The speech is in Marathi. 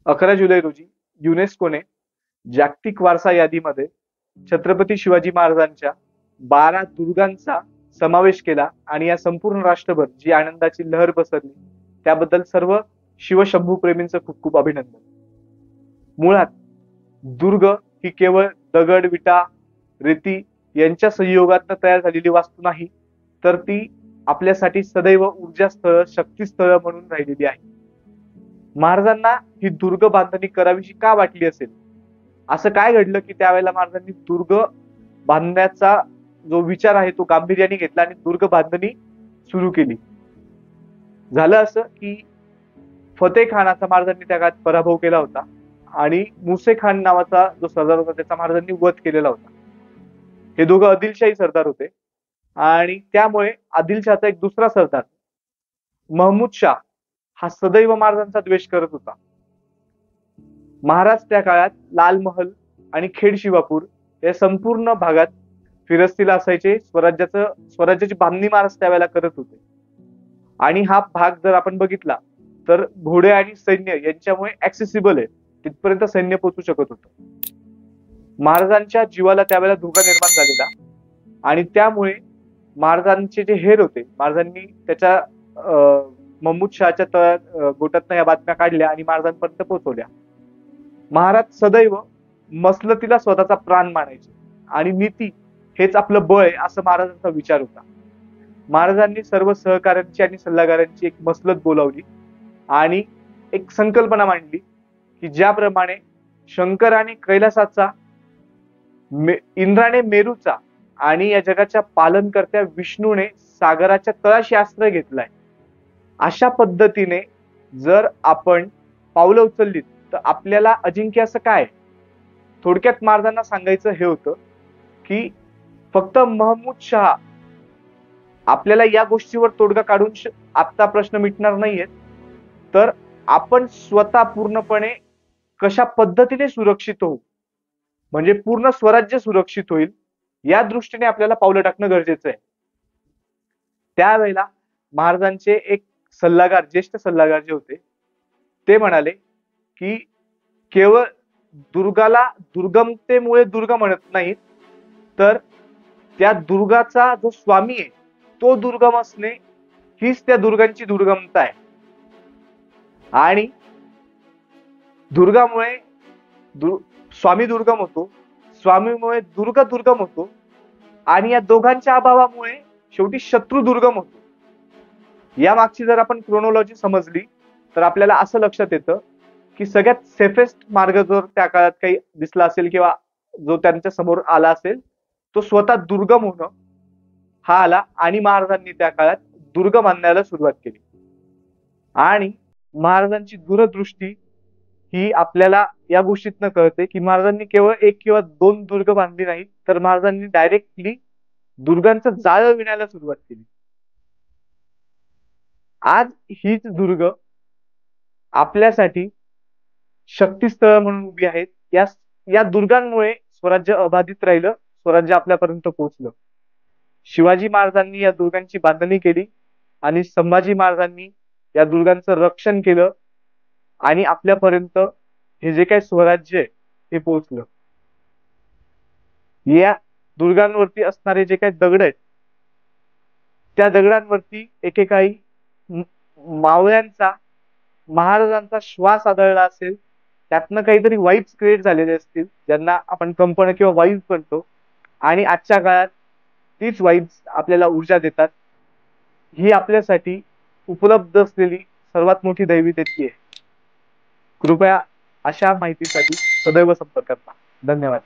11 जुलै रोजी युनेस्कोने जागतिक वारसा यादीमध्ये छत्रपती शिवाजी महाराजांच्या 12 दुर्गांचा समावेश केला आणि या संपूर्ण राष्ट्रभर जी आनंदाची लहर पसरली त्याबद्दल सर्व शिवशंभू प्रेमींचं खूप खूप अभिनंदन. मुळात दुर्ग ही केवळ दगड, विटा, रेती यांच्या संयोगात तयार झालेली वास्तू नाही, तर ती आपल्यासाठी सदैव ऊर्जा स्थळ, शक्ती स्थळ म्हणून राहिलेली आहे. महाराजांना ही दुर्ग बांधणी करावीशी का वाटली असेल? असं काय घडलं की त्यावेळेला महाराजांनी दुर्ग बांधण्याचा जो विचार आहे तो गांभीर्याने घेतला आणि दुर्ग बांधणी सुरू केली? झालं असं की फतेह खानाचा महाराजांनी त्या काळात पराभव केला होता आणि मुसे खान नावाचा जो सरदार होता त्याचा महाराजांनी वध केलेला होता. हे दोघं आदिलशाही सरदार होते आणि त्यामुळे आदिलशाहचा एक दुसरा सरदार महमूद शाह हा सदैव महाराजांचा द्वेष करत होता. महाराज त्या काळात लाल महल आणि खेड शिवापूर या संपूर्ण भागात फिरस्तीला असायचे. स्वराज्याची बांधणी महाराज त्यावेळेला करत होते आणि हा भाग जर आपण बघितला तर घोडे आणि सैन्य यांच्यामुळे ऍक्सेसिबल आहे, तिथपर्यंत सैन्य पोहोचू शकत होतं. महाराजांच्या जीवाला त्यावेळेला धोका निर्माण झालेला आणि त्यामुळे महाराजांचे जे हेर होते, महाराजांनी त्याच्या महमूद शहाच्या गोटातनं या बातम्या काढल्या आणि महाराजांपर्यंत पोहोचवल्या. महाराज सदैव मसलतीला स्वतःचा प्राण मानायचे आणि नीती हेच आपलं बळ आहे असं महाराजांचा विचार होता. महाराजांनी सर्व सहकाऱ्यांची आणि सल्लागारांची एक मसलत बोलावली आणि एक संकल्पना मांडली की ज्याप्रमाणे शंकराने कैलासाचा, इंद्राने मेरूचा आणि या जगाच्या पालनकर्त्या विष्णूने सागराच्या तळाशी आश्रय घेतलाय, अशा पद्धतीने जर आपण पावलं उचललीत तर आपल्याला अजिंक्य असं काय? थोडक्यात महाराजांना सांगायचं हे होतं की फक्त महमूद शहा आपल्याला या गोष्टीवर तोडगा काढून आता प्रश्न मिटणार नाहीयेत, तर आपण स्वतः पूर्णपणे कशा पद्धतीने सुरक्षित होऊ, म्हणजे पूर्ण स्वराज्य सुरक्षित होईल या दृष्टीने आपल्याला पावलं टाकणं गरजेचं आहे. त्यावेळेला महाराजांचे एक सल्लागार, ज्येष्ठ सल्लागार जे होते ते म्हणाले की केवळ दुर्गाला दुर्गमतेमुळे दुर्ग म्हणत नाहीत, तर त्या दुर्गाचा जो स्वामी आहे तो दुर्गम असणे हीच त्या दुर्गांची दुर्गमता आहे. आणि दुर्गामुळे स्वामी दुर्गम होतो, स्वामीमुळे दुर्ग दुर्गम होतो आणि या दोघांच्या अभावामुळे शेवटी शत्रू दुर्गम होतो. या मागची जर आपण क्रोनॉलॉजी समजली तर आपल्याला असं लक्षात येतं की सगळ्यात सेफेस्ट मार्ग जर त्या काळात काही दिसला असेल किंवा जो त्यांच्या समोर आला असेल तो स्वतः दुर्गम होणं हा आला आणि महाराजांनी त्या काळात दुर्ग बांधण्याला सुरुवात केली. आणि महाराजांची दूरदृष्टी ही आपल्याला या गोष्टीतनं कळते की महाराजांनी केवळ 1 किंवा 2 दुर्ग बांधली नाही, तर महाराजांनी डायरेक्टली दुर्गांचं जाळं विणायला सुरुवात केली. आज हीच दुर्ग आपल्यासाठी शक्तीस्थळ म्हणून उभी आहेत. या दुर्गांमुळे स्वराज्य अबाधित राहिलं, स्वराज्य आपल्यापर्यंत पोहोचलं. शिवाजी महाराजांनी या दुर्गांची बांधणी केली आणि संभाजी महाराजांनी या दुर्गांचं रक्षण केलं आणि आपल्यापर्यंत हे जे काही स्वराज्य आहे ते पोहोचलं. या दुर्गांवरती असणारे जे काही दगड आहेत त्या दगडांवरती एकेकाळी मावळ्यांचा, महाराजांचा श्वास आदळला असेल, त्यातनं काहीतरी वाईब्स क्रिएट झालेले असतील ज्यांना आपण कंपन किंवा वाईब्स म्हणतो आणि आजच्या काळात तीच वाईब्स आपल्याला ऊर्जा देतात. ही आपल्यासाठी उपलब्ध असलेली सर्वात मोठी दैवी देणगी आहे. कृपया अशा माहितीसाठी सदैव संपर्कात राहा. धन्यवाद.